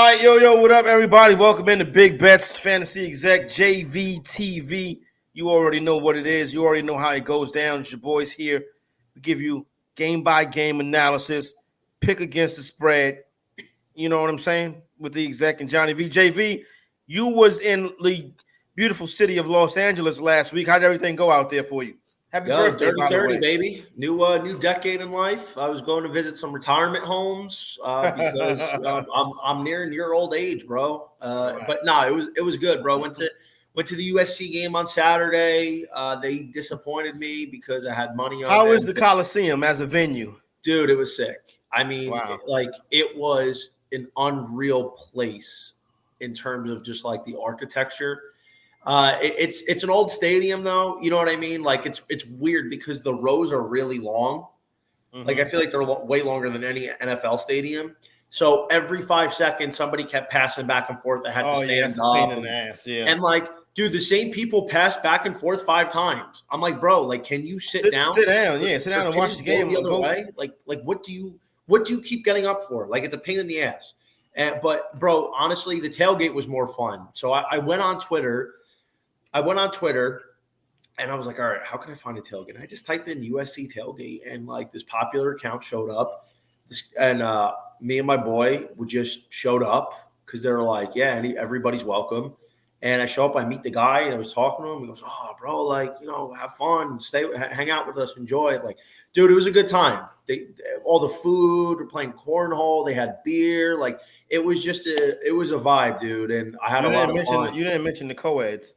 All right, yo, what up, everybody? Welcome into Big Bets Fantasy Exec JVTV. You already know what it is. You already know how it goes down. It's your boys here. We give you game-by-game analysis, pick against the spread. You know what I'm saying? With the Exec and Johnny V. JV, you was in the beautiful city of Los Angeles last week. How'd everything go out there for you? Happy birthday, by the 30, way. baby. New decade in life. I was going to visit some retirement homes because I'm nearing your old age, bro. But no, it was good, bro. Went to the USC game on Saturday. They disappointed me because I had money on. How is the Coliseum as a venue? Dude, it was sick. I mean, wow. it was an unreal place in terms of just like the architecture. It's an old stadium though. You know what I mean? Like it's weird because the rows are really long. Mm-hmm. Like I feel like they're way longer than any NFL stadium. So every 5 seconds, somebody kept passing back and forth. I had to stand up. Pain in the ass. Yeah. And like, dude, the same people passed back and forth 5 times. I'm like, bro, like, can you sit down? Sit down, yeah. Sit down and watch the game. The other way. Like, what do you keep getting up for? Like, it's a pain in the ass. But bro, honestly, the tailgate was more fun. So I went on Twitter. And I was like, all right, how can I find a tailgate? And I just typed in USC tailgate, and like this popular account showed up. And me and my boy just showed up because they were like, yeah, everybody's welcome. And I show up, I meet the guy, and I was talking to him. He goes, oh, bro, like, have fun, hang out with us, enjoy it. Like, dude, it was a good time. All the food, we're playing cornhole, they had beer. Like, it was a vibe, dude. And I had a lot of fun. You didn't mention the co-eds.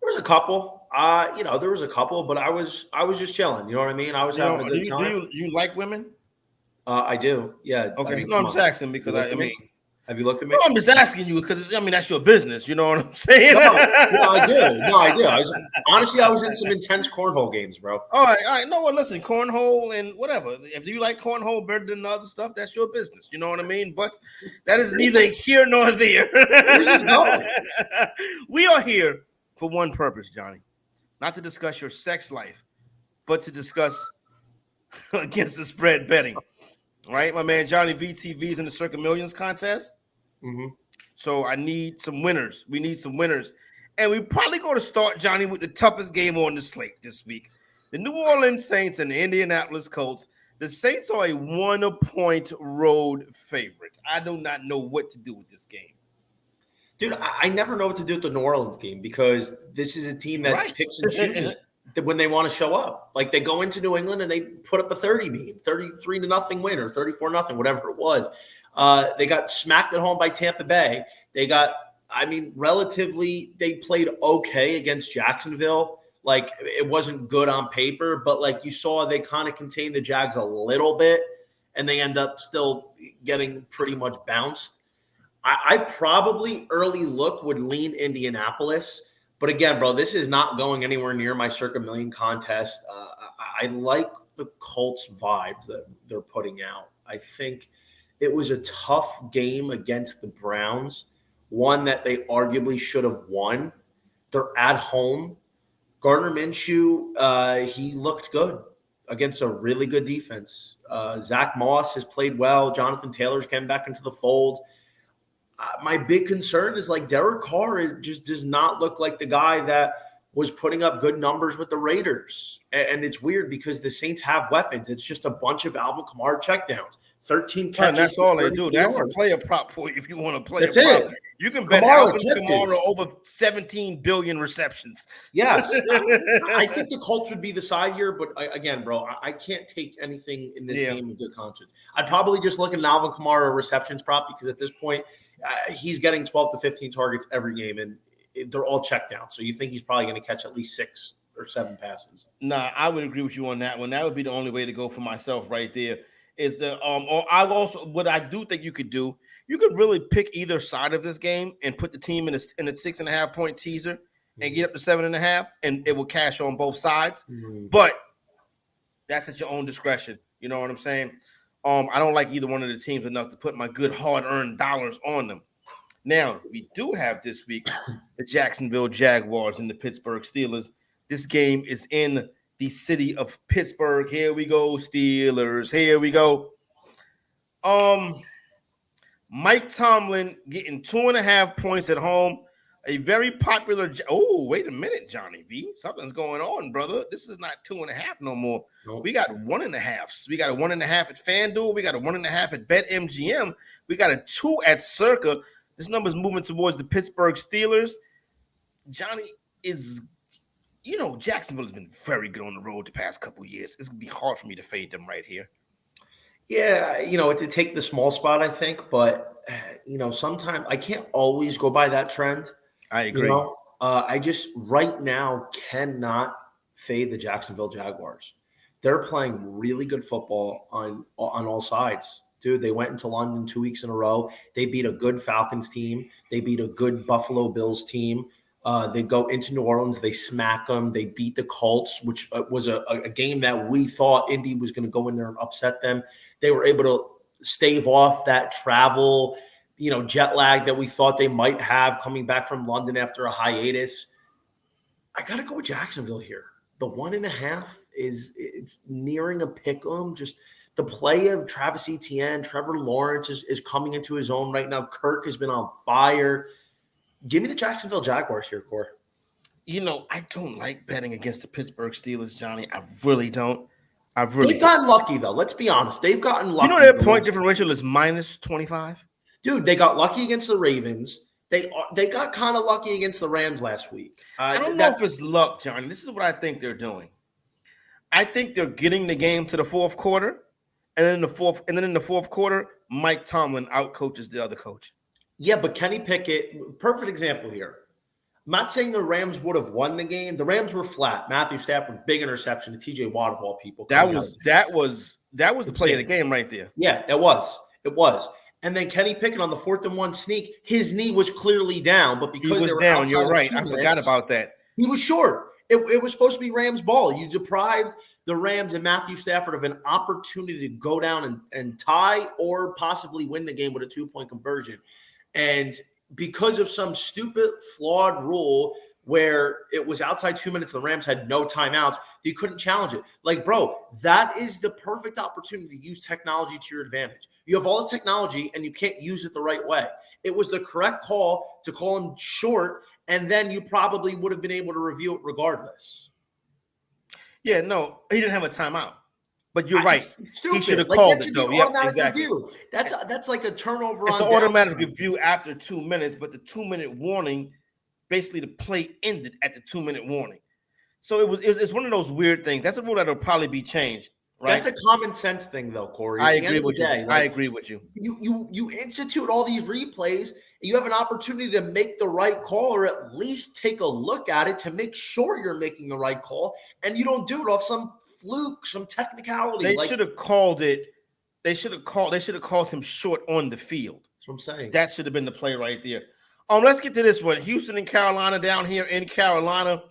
There was a couple, but I was just chilling. You know what I mean? I was having a good time. Do you like women? I do. Yeah. Okay. I mean, I'm just asking because I mean, have you looked at me? No, I'm just asking you because that's your business. You know what I'm saying? No, I do. Honestly, I was in some intense cornhole games, bro. All right. No, well, listen, cornhole and whatever. If you like cornhole better than the other stuff, that's your business. You know what I mean? But that is neither here nor there. We are here for one purpose, Johnny, not to discuss your sex life, but to discuss against the spread betting. All right, my man Johnny VTV is in the Circa Millions contest. Mm-hmm. So I need some winners. We need some winners. And we probably going to start, Johnny, with the toughest game on the slate this week. The New Orleans Saints and the Indianapolis Colts. The Saints are a 1-point road favorite. I do not know what to do with this game. Dude, I never know what to do with the New Orleans game because this is a team that picks and chooses when they want to show up. Like they go into New England and they put up a 33-0 win or 34-0, whatever it was. They got smacked at home by Tampa Bay. They played okay against Jacksonville. Like it wasn't good on paper, but like you saw, they kind of contained the Jags a little bit and they end up still getting pretty much bounced. I probably early look would lean Indianapolis. But again, bro, this is not going anywhere near my Circa Million contest. I like the Colts vibes that they're putting out. I think it was a tough game against the Browns, one that they arguably should have won. They're at home. Gardner Minshew, he looked good against a really good defense. Zach Moss has played well. Jonathan Taylor's came back into the fold. My big concern is like Derek Carr just does not look like the guy that was putting up good numbers with the Raiders. And it's weird because the Saints have weapons. It's just a bunch of Alvin Kamara checkdowns. 13 catches. That's all they do. That's a player prop for you if you want to play. That's it. You can bet Alvin Kamara over 17 billion receptions. Yes. I think the Colts would be the side here, but again, bro, I can't take anything in this game with good conscience. I'd probably just look at an Alvin Kamara receptions prop because at this point, he's getting 12 to 15 targets every game, and they're all checked down. So you think he's probably going to catch at least 6 or 7 passes. Nah, I would agree with you on that one. That would be the only way to go for myself right there. Is what I do think you could do, you could really pick either side of this game and put the team in a 6.5 point teaser and get up to 7.5, and it will cash on both sides. Mm-hmm. But that's at your own discretion. You know what I'm saying? I don't like either one of the teams enough to put my good hard-earned dollars on them. Now, we do have this week the Jacksonville Jaguars and the Pittsburgh Steelers. This game is in the city of Pittsburgh. Here we go, Steelers. Here we go. Mike Tomlin getting 2.5 points at home. A very popular. Oh, wait a minute, Johnny V. Something's going on, brother. This is not 2.5 no more. Nope. We got 1.5. We got a 1.5 at FanDuel. We got a 1.5 at BetMGM. We got a 2 at Circa. This number's moving towards the Pittsburgh Steelers. Johnny is, Jacksonville has been very good on the road the past couple of years. It's going to be hard for me to fade them right here. Yeah, to take the small spot, I think, but sometimes I can't always go by that trend. I agree. I just right now cannot fade the Jacksonville Jaguars. They're playing really good football on all sides. Dude, they went into London 2 weeks in a row. They beat a good Falcons team. They beat a good Buffalo Bills team. They go into New Orleans. They smack them. They beat the Colts, which was a game that we thought Indy was going to go in there and upset them. They were able to stave off that travel, jet lag that we thought they might have coming back from London after a hiatus. I got to go with Jacksonville here. The 1.5 it's nearing a pick 'em. Just the play of Travis Etienne, Trevor Lawrence is coming into his own right now. Kirk has been on fire. Give me the Jacksonville Jaguars here, Core. I don't like betting against the Pittsburgh Steelers, Johnny. I really don't. They've gotten lucky, though. Let's be honest. They've gotten lucky. Their point differential is -25? Dude, they got lucky against the Ravens. They got kind of lucky against the Rams last week. I don't know if it's luck, Johnny. This is what I think they're doing. I think they're getting the game to the fourth quarter, and then in the fourth quarter, Mike Tomlin outcoaches the other coach. Yeah, but Kenny Pickett, perfect example here. I'm not saying the Rams would have won the game. The Rams were flat. Matthew Stafford, big interception to TJ Watt of all people. That was the play of the game right there. Yeah, it was. And then Kenny Pickett on the 4th and 1 sneak, his knee was clearly down, but because he was down, you're right. I forgot about that. He was short. It was supposed to be Rams ball. You deprived the Rams and Matthew Stafford of an opportunity to go down and tie or possibly win the game with a 2-point conversion. And because of some stupid, flawed rule where it was outside 2 minutes, the Rams had no timeouts, you couldn't challenge it. Like, bro, that is the perfect opportunity to use technology to your advantage. You have all this technology, and you can't use it the right way. It was the correct call to call him short, and then you probably would have been able to review it regardless. Yeah, no, he didn't have a timeout. But you're right. Stupid. He should have called it, though. Yep, exactly. Review. That's like a turnover. It's an automatic review after 2 minutes, but the 2-minute warning, basically the play ended at the 2-minute warning. So it's one of those weird things. That's a rule that'll probably be changed. Right? That's a common sense thing, though, Corey. I agree with you. I agree with you. You institute all these replays. You have an opportunity to make the right call, or at least take a look at it to make sure you're making the right call, and you don't do it off some fluke, some technicality. They should have called it. They should have called him short on the field. That's what I'm saying. That should have been the play right there. Let's get to this one. Houston and Carolina down here in Carolina.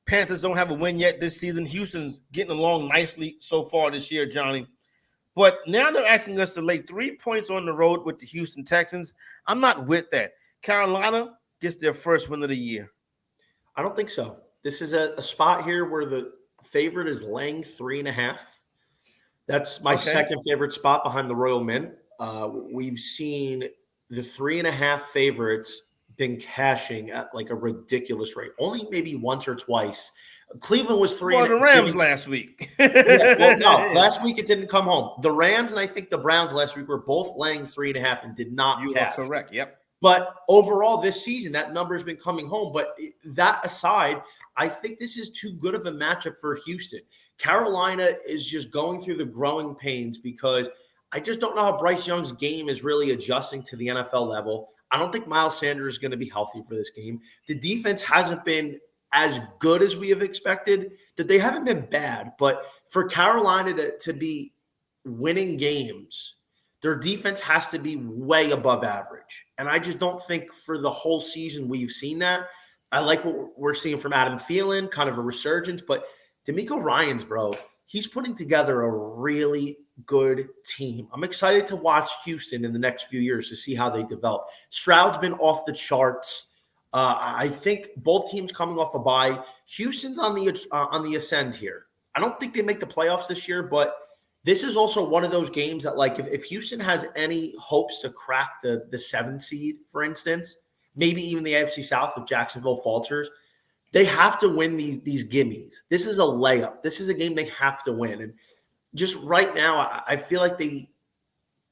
Panthers don't have a win yet this season. Houston's getting along nicely so far this year, Johnny. But now they're asking us to lay 3 points on the road with the Houston Texans. I'm not with that. Carolina gets their first win of the year. I don't think so. This is a spot here where the favorite is laying 3.5. That's my second favorite spot behind the Royal Mint. We've seen the 3.5 favorites been cashing at like a ridiculous rate. Only maybe once or twice. Cleveland was 3. Well, the Rams last week. No, last week it didn't come home. The Rams and I think the Browns last week were both laying 3.5 and did not cash. You are correct. Yep. But overall this season, that number has been coming home. But that aside, I think this is too good of a matchup for Houston. Carolina is just going through the growing pains because I just don't know how Bryce Young's game is really adjusting to the NFL level. I don't think Miles Sanders is going to be healthy for this game. The defense hasn't been as good as we have expected. That they haven't been bad, but for Carolina to be winning games, their defense has to be way above average. And I just don't think for the whole season we've seen that. I like what we're seeing from Adam Thielen, kind of a resurgence, but DeMeco Ryans, bro, he's putting together a really good team. I'm excited to watch Houston in the next few years to see how they develop. Stroud's been off the charts. I think both teams coming off a bye. Houston's on the ascend here. I don't think they make the playoffs this year, but This is also one of those games that, like, if Houston has any hopes to crack the 7th seed, for instance, maybe even the AFC South if Jacksonville falters, they have to win these gimmies. This is a layup. This is a game they have to win. And just right now, I feel like they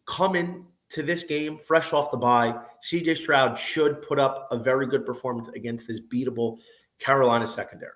come in to this game fresh off the bye. CJ Stroud should put up a very good performance against this beatable Carolina secondary.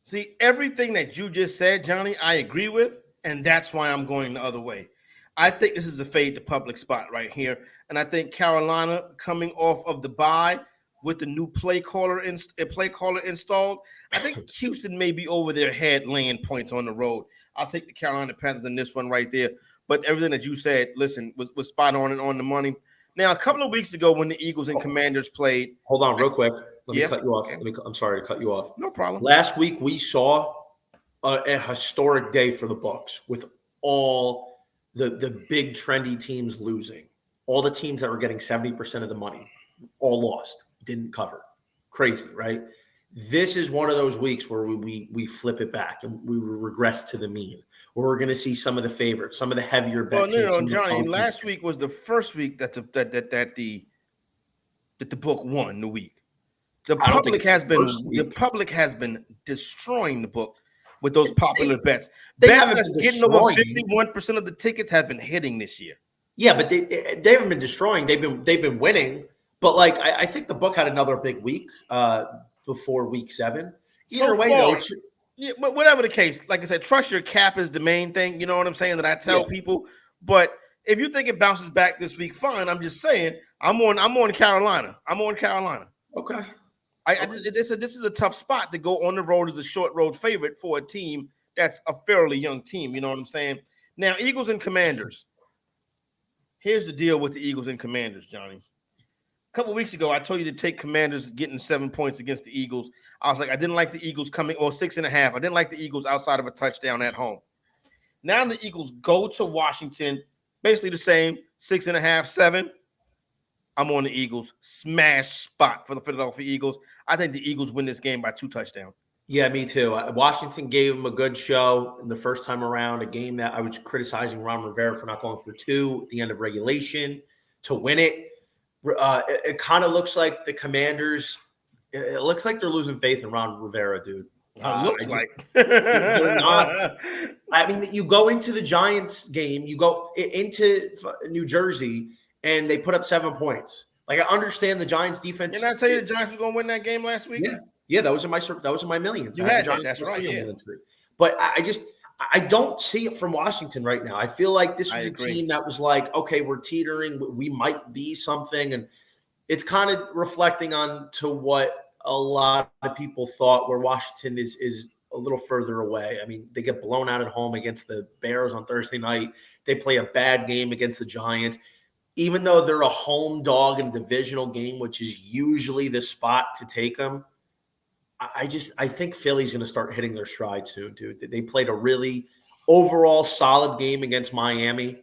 See, everything that you just said, Johnny, I agree with, and that's why I'm going the other way. I think this is a fade to public spot right here, and I think Carolina coming off of the bye with the new play caller installed, I think Houston may be over their head laying points on the road. I'll take the Carolina Panthers in this one right there. But everything that you said, listen, was spot on and on the money. Now, a couple of weeks ago when the Eagles and Commanders played. Hold on real quick. Let me cut you off. I'm sorry to cut you off. No problem. Last week, we saw a historic day for the Bucs with all the big trendy teams losing. All the teams that were getting 70% of the money all lost, didn't cover. Crazy, right? This is one of those weeks where we flip it back and we regress to the mean, where we're going to see some of the favorites, some of the heavier bet teams. No, Johnny. Last week was the first week that the book won the week. The public has been destroying the book with those popular bets. Bets that's getting over 51% of the tickets have been hitting this year. Yeah, but they haven't been destroying. They've been winning. But like I think the book had another big week before week 7. Either way, though. Yeah, but whatever the case, like I said, trust your cap is the main thing. You know what I'm saying? That I tell people. But if you think it bounces back this week, fine. I'm just saying I'm on Carolina. Okay. This is a tough spot to go on the road as a short road favorite for a team that's a fairly young team. You know what I'm saying? Now, Eagles and Commanders. Here's the deal with the Eagles and Commanders, Johnny. A couple of weeks ago, I told you to take Commanders getting 7 points against the Eagles. I was like, I didn't like the Eagles coming, or 6.5. I didn't like the Eagles outside of a touchdown at home. Now the Eagles go to Washington, basically the same, 6.5, 7. I'm on the Eagles. Smash spot for the Philadelphia Eagles. I think the Eagles win this game by 2 touchdowns. Yeah, me too. Washington gave them a good show in the first time around, a game that I was criticizing Ron Rivera for not going for 2 at the end of regulation to win it. It kind of looks like the Commanders. It looks like they're losing faith in Ron Rivera, dude. Looks like they're not. I mean, you go into the Giants game, you go into New Jersey, and they put up 7 points. Like, I understand the Giants defense. Didn't I tell you the Giants were going to win that game last week? Yeah, that was in my millions. You had that. That's right. Yeah. But I don't see it from Washington right now. I feel like this was a team that was like, okay, we're teetering. We might be something. And it's kind of reflecting on to what a lot of people thought, where Washington is a little further away. I mean, they get blown out at home against the Bears on Thursday night. They play a bad game against the Giants. Even though they're a home dog in a divisional game, which is usually the spot to take them, I think Philly's going to start hitting their stride soon, dude. They played a really overall solid game against Miami.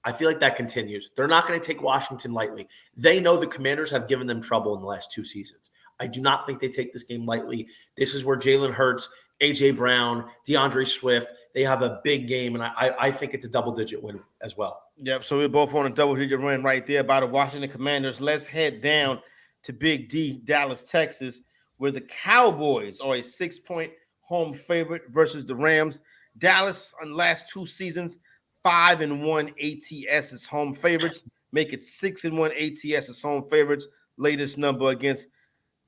I feel like that continues. They're not going to take Washington lightly. They know the Commanders have given them trouble in the last 2 seasons. I do not think they take this game lightly. This is where Jalen Hurts, A.J. Brown, DeAndre Swift, they have a big game, and I think it's a double-digit win as well. Yep, so we're both on a double-digit win right there by the Washington Commanders. Let's head down to Big D, Dallas, Texas, where the Cowboys are a 6-point home favorite versus the Rams. Dallas, on the last 2 seasons, 5-1 ATS as home favorites. Make it 6-1 ATS as home favorites. Latest number against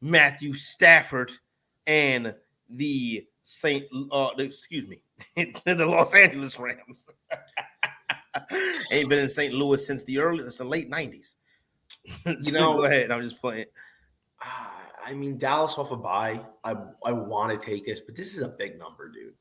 Matthew Stafford and the the Los Angeles Rams. Ain't been in St. Louis since the late 90s. Go ahead. I'm just playing. I mean, Dallas off a bye. I want to take this, but this is a big number, dude.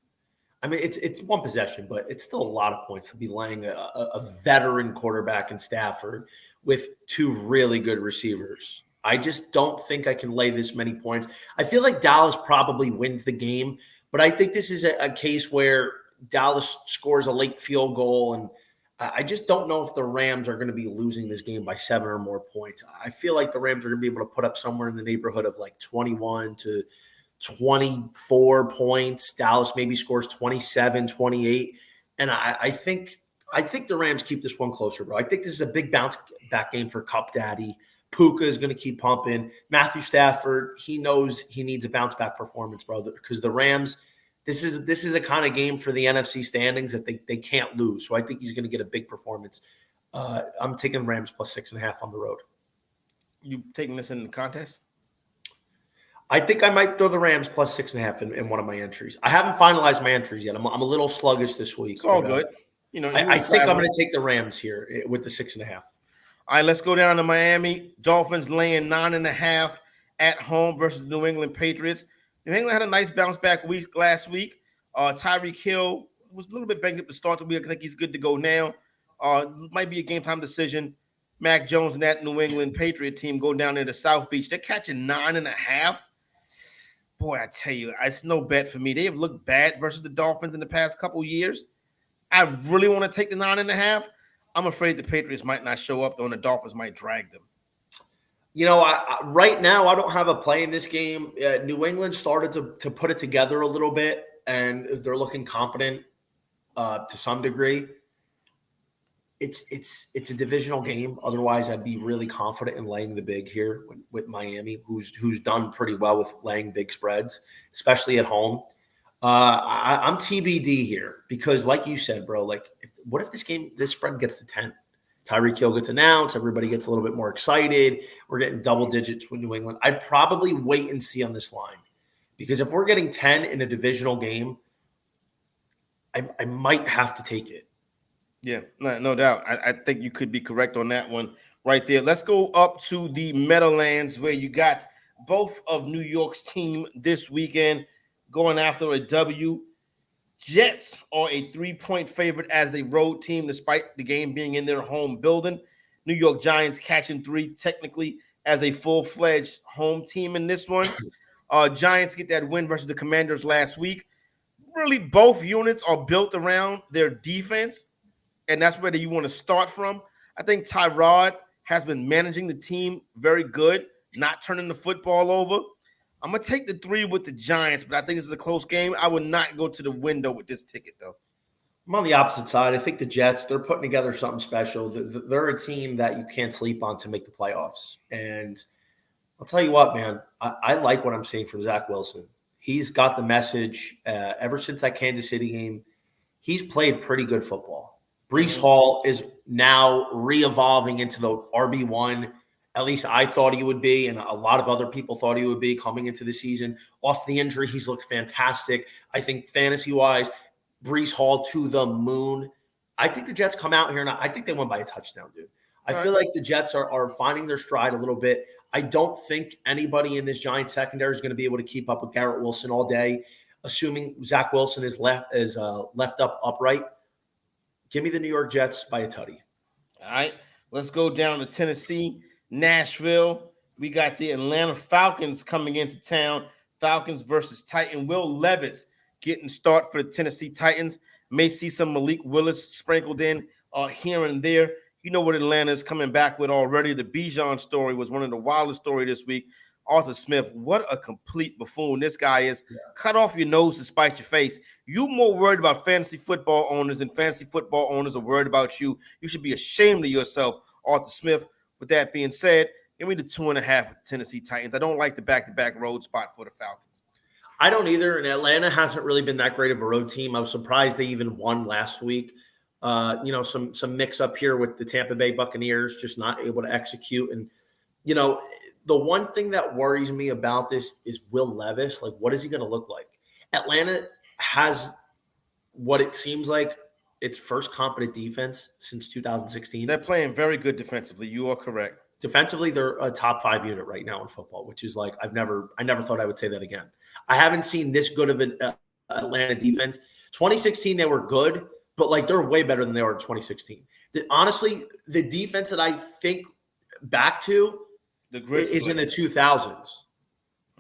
I mean, it's one possession, but it's still a lot of points to be laying a veteran quarterback in Stafford with 2 really good receivers. I just don't think I can lay this many points. I feel like Dallas probably wins the game, but I think this is a case where Dallas scores a late field goal, and I just don't know if the Rams are going to be losing this game by 7 or more points. I feel like the Rams are going to be able to put up somewhere in the neighborhood of like 21 to 24 points. Dallas maybe scores 27, 28. And I think the Rams keep this one closer, bro. I think this is a big bounce back game for Cup Daddy. Puka is going to keep pumping. Matthew Stafford, he knows he needs a bounce back performance, bro, because the Rams, this is a kind of game for the NFC standings that they can't lose. So I think he's going to get a big performance. I'm taking Rams plus 6.5 on the road. You taking this in the contest? I think I might throw the Rams plus 6.5 in one of my entries. I haven't finalized my entries yet. I'm a little sluggish this week. It's all good. I think I'm going to take the Rams here with the 6.5. All right, let's go down to Miami. Dolphins laying 9.5 at home versus the New England Patriots. New England had a nice bounce back week last week. Tyreek Hill was a little bit banged up to start the week. I think he's good to go now. Might be a game time decision. Mac Jones and that New England Patriot team go down there to South Beach. They're catching 9.5. Boy, I tell you, it's no bet for me. They have looked bad versus the Dolphins in the past couple years. I really want to take the 9.5. I'm afraid the Patriots might not show up, though, and the Dolphins might drag them. Right now, I don't have a play in this game. New England started to put it together a little bit, and they're looking competent to some degree. It's a divisional game. Otherwise, I'd be really confident in laying the big here with Miami, who's done pretty well with laying big spreads, especially at home. I'm TBD here because, like you said, bro, what if this spread gets to 10? Tyreek Hill gets announced. Everybody gets a little bit more excited. We're getting double digits with New England. I'd probably wait and see on this line because if we're getting 10 in a divisional game, I might have to take it. Yeah, no doubt. I think you could be correct on that one right there. Let's go up to the Meadowlands where you got both of New York's team this weekend going after a W. Jets are a 3-point favorite as the road team, despite the game being in their home building. New York Giants catching 3 technically as a full-fledged home team in this one. Giants get that win versus the Commanders last week. Really, both units are built around their defense, and that's where you want to start from. I think Tyrod has been managing the team very good, not turning the football over. I'm going to take the 3 with the Giants, but I think this is a close game. I would not go to the window with this ticket, though. I'm on the opposite side. I think the Jets, they're putting together something special. They're a team that you can't sleep on to make the playoffs. And I'll tell you what, man, I like what I'm seeing from Zach Wilson. He's got the message ever since that Kansas City game. He's played pretty good football. Breece Hall is now re-evolving into the RB1. At least I thought he would be, and a lot of other people thought he would be coming into the season. Off the injury, he's looked fantastic. I think fantasy-wise, Breece Hall to the moon. I think the Jets come out here, and I think they win by a touchdown, dude. I feel like the Jets are finding their stride a little bit. I don't think anybody in this Giants secondary is going to be able to keep up with Garrett Wilson all day, assuming Zach Wilson is left up upright. Give me the New York Jets by a tutty. All right, let's go down to Tennessee. Nashville, we got the Atlanta Falcons coming into town. Falcons versus Titan. Will Levis getting start for the Tennessee Titans. May see some Malik Willis sprinkled in here and there. You know what Atlanta is coming back with already. The Bijan story was one of the wildest stories this week. Arthur Smith, what a complete buffoon this guy is. Yeah. Cut off your nose to spite your face. You more worried about fantasy football owners than fantasy football owners are worried about you. You should be ashamed of yourself, Arthur Smith. With that being said, give me the 2.5 with the Tennessee Titans. I don't like the back-to-back road spot for the Falcons. I don't either, and Atlanta hasn't really been that great of a road team. I was surprised they even won last week. Some mix-up here with the Tampa Bay Buccaneers, just not able to execute. And, the one thing that worries me about this is Will Levis. Like, what is he going to look like? Atlanta has what it seems like its first competent defense since 2016. They're playing very good defensively. You are correct. Defensively, they're a top 5 unit right now in football, which is like I never thought I would say that again. I haven't seen this good of an Atlanta defense. 2016, they were good, but like they're way better than they were in 2016. Honestly, the defense that I think back to is in the 2000s.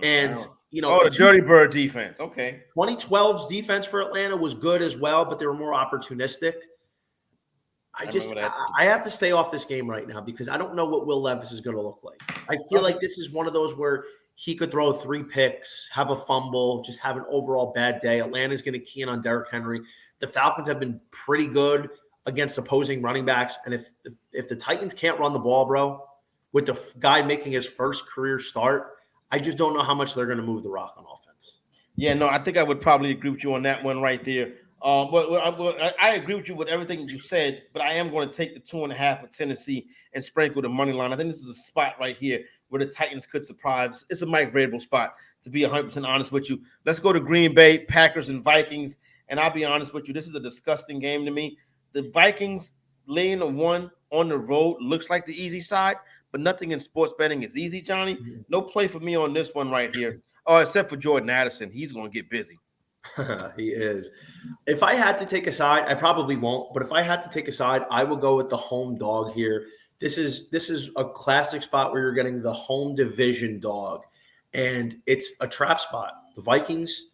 And, the Dirty Bird defense. Okay. 2012's defense for Atlanta was good as well, but they were more opportunistic. I have to stay off this game right now because I don't know what Will Levis is going to look like. I feel like this is one of those where he could throw 3 picks, have a fumble, just have an overall bad day. Atlanta's going to key in on Derrick Henry. The Falcons have been pretty good against opposing running backs. And if the Titans can't run the ball, bro, with the guy making his first career start, I just don't know how much they're going to move the rock on offense. Yeah, no, I think I would probably agree with you on that one right there. But I agree with you with everything you said, but I am going to take the 2.5 of Tennessee and sprinkle the money line. I think this is a spot right here where the Titans could surprise. It's a Mike Vrabel spot, to be 100% honest with you. Let's go to Green Bay, Packers, and Vikings. And I'll be honest with you, this is a disgusting game to me. The Vikings laying a 1 on the road looks like the easy side, but nothing in sports betting is easy, Johnny. No play for me on this one right here. Oh, except for Jordan Addison. He's going to get busy. He is. If I had to take a side, I probably won't, but if I had to take a side, I will go with the home dog here. This is a classic spot where you're getting the home division dog, and it's a trap spot. The Vikings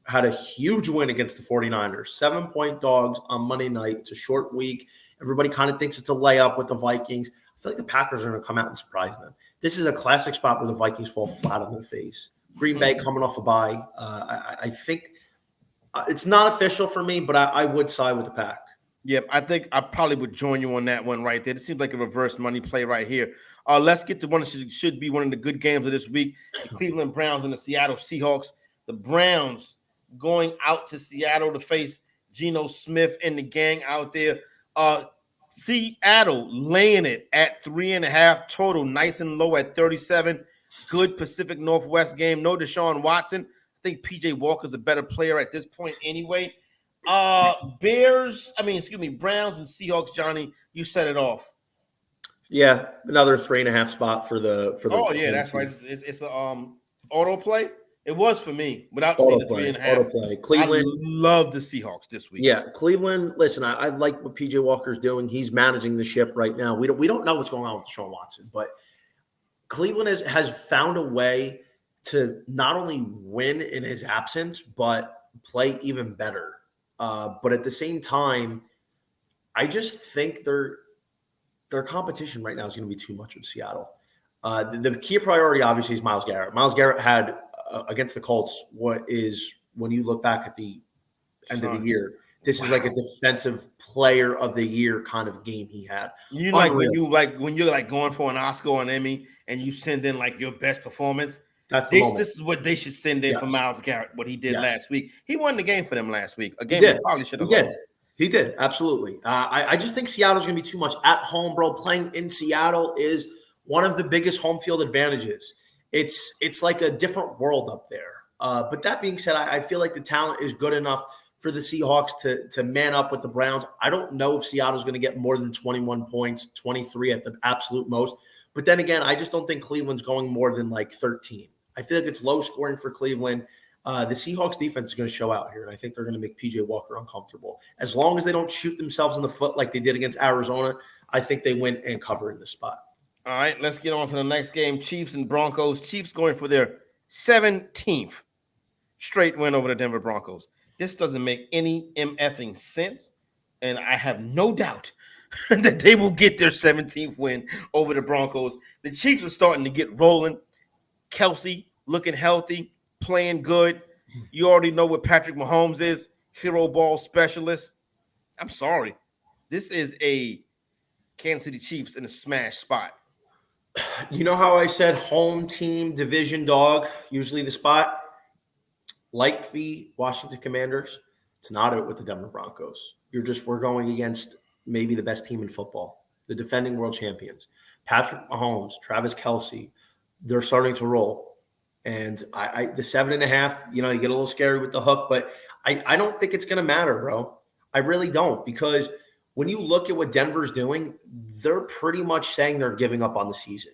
had a huge win against the 49ers, 7-point dogs on Monday night. It's a short week. Everybody kind of thinks it's a layup with the Vikings. I feel like the Packers are going to come out and surprise them. This is a classic spot where the Vikings fall flat on their face. Green Bay coming off a bye. I think it's not official for me, but I would side with the Pack. Yeah, I think I probably would join you on that one right there. It seems like a reverse money play right here. Let's get to one that should be one of the good games of this week. The Cleveland Browns and the Seattle Seahawks. The Browns going out to Seattle to face Geno Smith and the gang out there. Seattle laying it at 3.5 total, nice and low at 37. Good Pacific Northwest game. No Deshaun Watson. I think PJ Walker's a better player at this point anyway. Browns and Seahawks, Johnny, you set it off. Yeah, another 3.5 spot for the. Oh yeah, that's right. It's a auto play. It was for me without seeing the 3.5. Auto play. Cleveland, I love the Seahawks this week. Yeah, Cleveland. Listen, I like what PJ Walker's doing. He's managing the ship right now. We don't know what's going on with Deshaun Watson, but Cleveland has found a way to not only win in his absence, but play even better. But at the same time, I just think their competition right now is going to be too much with Seattle. The key priority, obviously, is Myles Garrett. Myles Garrett had, against the Colts, what is, when you look back at the end of the year, this is like a defensive player of the year kind of game he had. You like when you're going for an Oscar or an Emmy and you send in like your best performance. This is what they should send in for Myles Garrett, what he did last week. He won the game for them last week. Again, he probably should have lost. He did, absolutely. I just think Seattle's going to be too much at home, bro. Playing in Seattle is one of the biggest home field advantages. It's like a different world up there. But that being said, I feel like the talent is good enough for the Seahawks to man up with the Browns. I don't know if Seattle's going to get more than 21 points, 23 at the absolute most. But then again, I just don't think Cleveland's going more than like 13. I feel like it's low scoring for Cleveland. The Seahawks defense is going to show out here, and I think they're going to make PJ Walker uncomfortable. As long as they don't shoot themselves in the foot like they did against Arizona, I think they win and cover in this spot. All right, let's get on to the next game. Chiefs and Broncos. Chiefs going for their 17th straight win over the Denver Broncos. This doesn't make any MFing sense, and I have no doubt that they will get their 17th win over the Broncos. The Chiefs are starting to get rolling. Kelsey looking healthy, playing good. You already know what Patrick Mahomes is, hero ball specialist. I'm sorry. This is a Kansas City Chiefs in a smash spot. You know how I said home team division dog, usually the spot? Like the Washington Commanders, it's not it with the Denver Broncos. We're going against maybe the best team in football, the defending world champions. Patrick Mahomes, Travis Kelsey, they're starting to roll. And the 7.5, you get a little scary with the hook, but I don't think it's going to matter, bro. I really don't, because when you look at what Denver's doing, they're pretty much saying they're giving up on the season.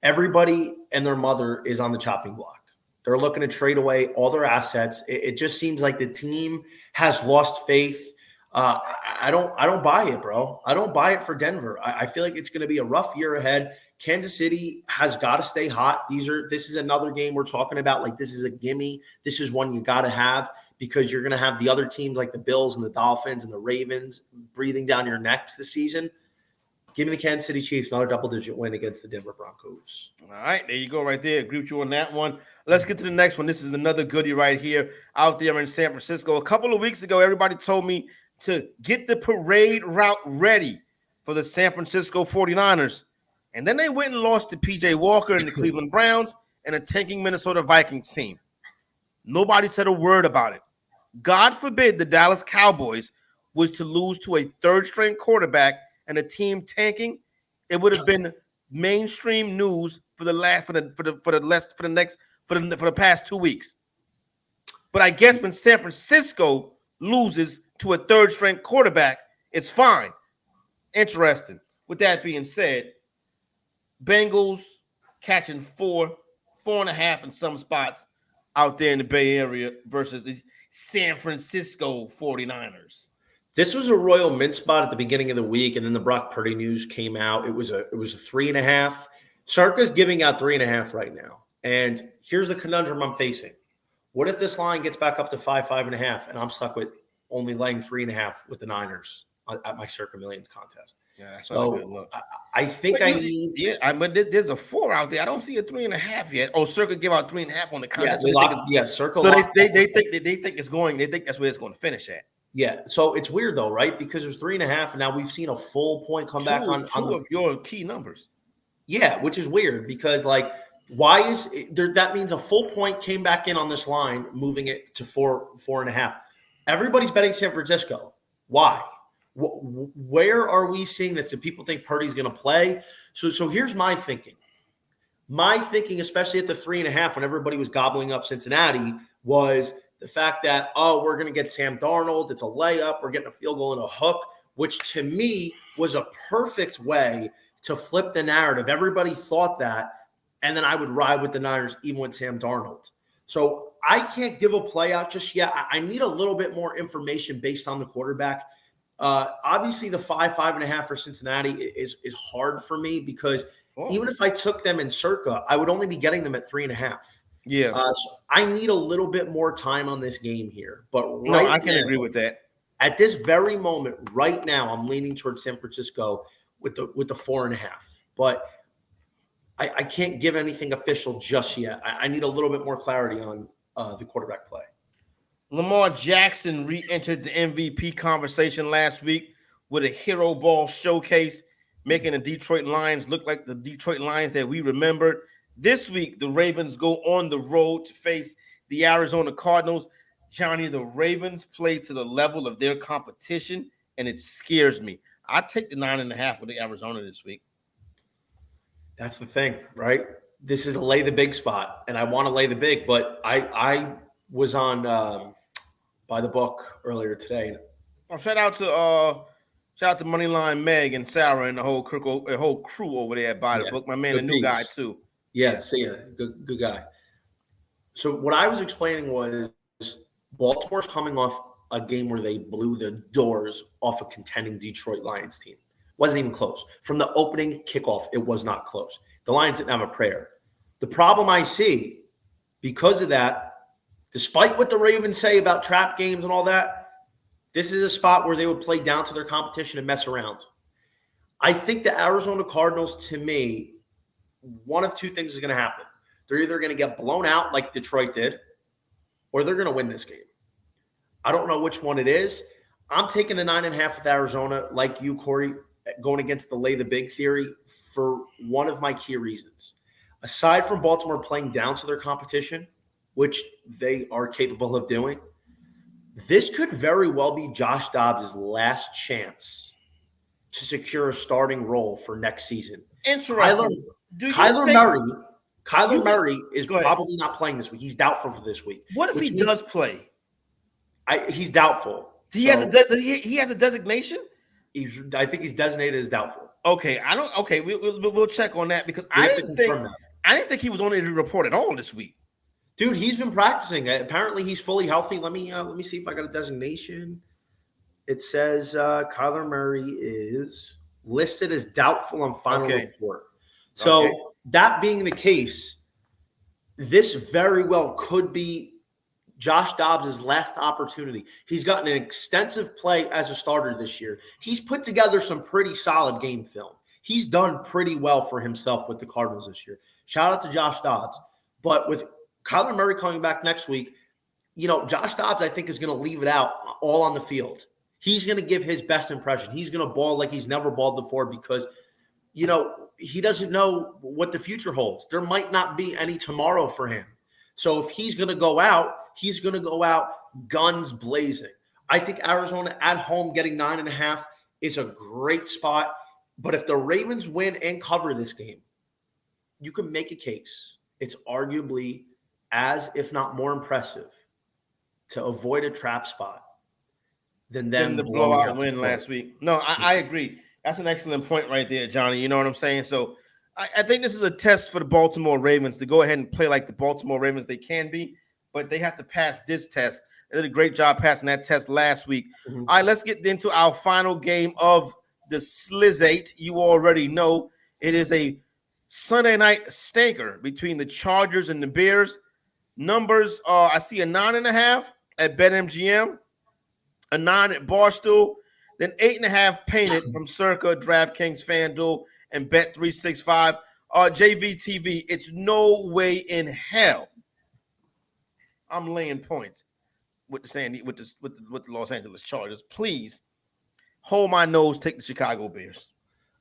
Everybody and their mother is on the chopping block. They're looking to trade away all their assets. It just seems like the team has lost faith. I don't buy it, bro. I don't buy it for Denver. I feel like it's going to be a rough year ahead. Kansas City has got to stay hot. This is another game we're talking about. Like, this is a gimme. This is one you got to have, because you're going to have the other teams like the Bills and the Dolphins and the Ravens breathing down your necks this season. Give me the Kansas City Chiefs, another double-digit win against the Denver Broncos. All right, there you go right there. Agree with you on that one. Let's get to the next one. This is another goodie right here out there in San Francisco. A couple of weeks ago, everybody told me to get the parade route ready for the San Francisco 49ers. And then they went and lost to P.J. Walker and the Cleveland Browns and a tanking Minnesota Vikings team. Nobody said a word about it. God forbid the Dallas Cowboys was to lose to a third-string quarterback and a team tanking. It would have been mainstream news for the past 2 weeks. But I guess when San Francisco loses to a third-string quarterback, it's fine. Interesting. With that being said, Bengals catching 4.5 in some spots out there in the Bay Area versus the San Francisco 49ers. This was a royal mint spot at the beginning of the week, and then the Brock Purdy news came out. It was a 3.5. Sarka's giving out 3.5 right now. And here's the conundrum I'm facing. What if this line gets back up to 5.5, and I'm stuck with only laying 3.5 with the Niners at my Circa Millions contest? Yeah, that's not a good look. I think but there's a 4 out there. I don't see a 3.5 yet. Oh, Circa give out 3.5 on the contest. Circa. So they think it's going. They think that's where it's going to finish at. Yeah, so it's weird though, right? Because there's 3.5, and now we've seen a full point come back on two of your key numbers. Yeah, which is weird because why is there? That means a full point came back in on this line, moving it to 4.5. Everybody's betting San Francisco. Why? Where are we seeing this? Do people think Purdy's going to play? So here's my thinking. My thinking, especially at the 3.5, when everybody was gobbling up Cincinnati, was the fact that, we're going to get Sam Darnold. It's a layup. We're getting a field goal and a hook, which to me was a perfect way to flip the narrative. Everybody thought that, and then I would ride with the Niners even with Sam Darnold. So I can't give a play out just yet. I need a little bit more information based on the quarterback. Obviously, the 5.5 for Cincinnati is hard for me because even if I took them in Circa, I would only be getting them at 3.5. Yeah. So I need a little bit more time on this game here. But I can agree with that. At this very moment, right now, I'm leaning towards San Francisco with the 4.5. But I can't give anything official just yet. I need a little bit more clarity on the quarterback play. Lamar Jackson re-entered the MVP conversation last week with a hero ball showcase, making the Detroit Lions look like the Detroit Lions that we remembered. This week, the Ravens go on the road to face the Arizona Cardinals. Johnny, the Ravens play to the level of their competition, and it scares me. I take the 9.5 with the Arizona this week. That's the thing, right? This is a lay the big spot, and I want to lay the big, but I was on by the book earlier today. Shout out to Moneyline Meg and Sarah and the whole crew over there at By the Book. My man, the new guy too. Yeah, see ya. Good guy. So what I was explaining was Baltimore's coming off a game where they blew the doors off a contending Detroit Lions team. Wasn't even close. From the opening kickoff, it was not close. The Lions didn't have a prayer. The problem I see because of that, despite what the Ravens say about trap games and all that, this is a spot where they would play down to their competition and mess around. I think the Arizona Cardinals, to me, one of two things is going to happen. They're either going to get blown out like Detroit did, or they're going to win this game. I don't know which one it is. I'm taking the 9.5 with Arizona, like you, Corey, going against the lay the big theory for one of my key reasons. Aside from Baltimore playing down to their competition, which they are capable of doing, this could very well be Josh Dobbs' last chance to secure a starting role for next season. Interesting. Kyler Murray is probably not playing this week. He's doubtful for this week. What if he does play? He's doubtful. He has a designation? I think he's designated as doubtful. Okay, we'll check on that because I didn't think he was on the report at all this week. Dude, he's been practicing. Apparently, he's fully healthy. Let me see if I got a designation. It says Kyler Murray is listed as doubtful on final report. So that being the case, this very well could be Josh Dobbs' last opportunity. He's gotten an extensive play as a starter this year. He's put together some pretty solid game film. He's done pretty well for himself with the Cardinals this year. Shout out to Josh Dobbs. But with Kyler Murray coming back next week, Josh Dobbs, I think, is going to leave it out all on the field. He's going to give his best impression. He's going to ball like he's never balled before because, he doesn't know what the future holds. There might not be any tomorrow for him. So if he's going to go out, he's going to go out guns blazing. I think Arizona at home getting 9.5 is a great spot. But if the Ravens win and cover this game, you can make a case. It's arguably as, if not more impressive, to avoid a trap spot than the blowout win last week. No, I agree. That's an excellent point right there, Johnny. You know what I'm saying? So I think this is a test for the Baltimore Ravens to go ahead and play like the Baltimore Ravens they can be, but they have to pass this test. They did a great job passing that test last week. Mm-hmm. All right, let's get into our final game of the Slizzate. You already know it is a Sunday night stinker between the Chargers and the Bears. Numbers I see a 9.5 at BetMGM, a 9 at Barstool, then 8.5 painted from Circa, DraftKings, FanDuel, and Bet365. JVTV, it's no way in hell I'm laying points with the Los Angeles Chargers. Please hold my nose, take the Chicago Bears.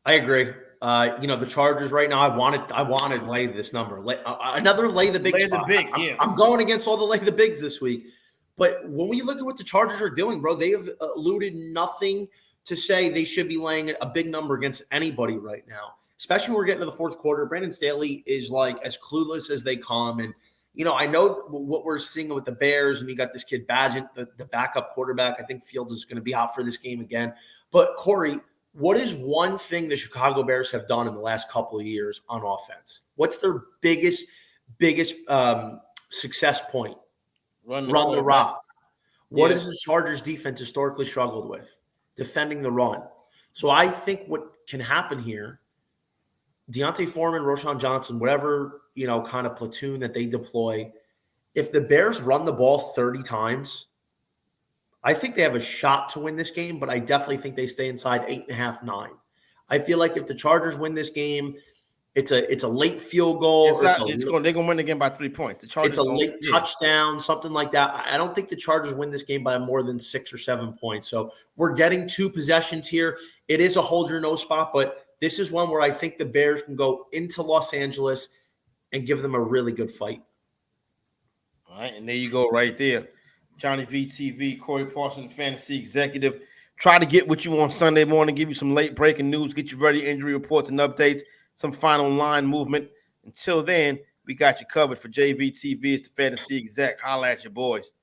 I agree. The Chargers right now, I want to lay this number. Another lay the big spot. Yeah. I'm going against all the lay the bigs this week. But when we look at what the Chargers are doing, bro, they have alluded nothing to say they should be laying a big number against anybody right now, especially when we're getting to the fourth quarter. Brandon Staley is like as clueless as they come. And, I know what we're seeing with the Bears, and you got this kid Badgett, the backup quarterback. I think Fields is going to be out for this game again. But, Corey, what is one thing the Chicago Bears have done in the last couple of years on offense? What's their biggest success point? Run the rock. What has the Chargers defense historically struggled with? Defending the run. So I think what can happen here, Deontay Foreman, Roschon Johnson, whatever, kind of platoon that they deploy, if the Bears run the ball 30 times, I think they have a shot to win this game, but I definitely think they stay inside 8.5, 9. I feel like if the Chargers win this game, it's a late field goal. They're going to win the game by 3 points. The Chargers, it's a late touchdown, something like that. I don't think the Chargers win this game by more than 6 or 7 points. So we're getting 2 possessions here. It is a hold your nose spot, but this is one where I think the Bears can go into Los Angeles and give them a really good fight. All right, and there you go right there. Johnny V TV, Corey Parson, fantasy executive. Try to get what you want Sunday morning, give you some late breaking news, get you ready, injury reports and updates, some final line movement. Until then, we got you covered. For JVTV, it's the fantasy exec. Holla at your boys.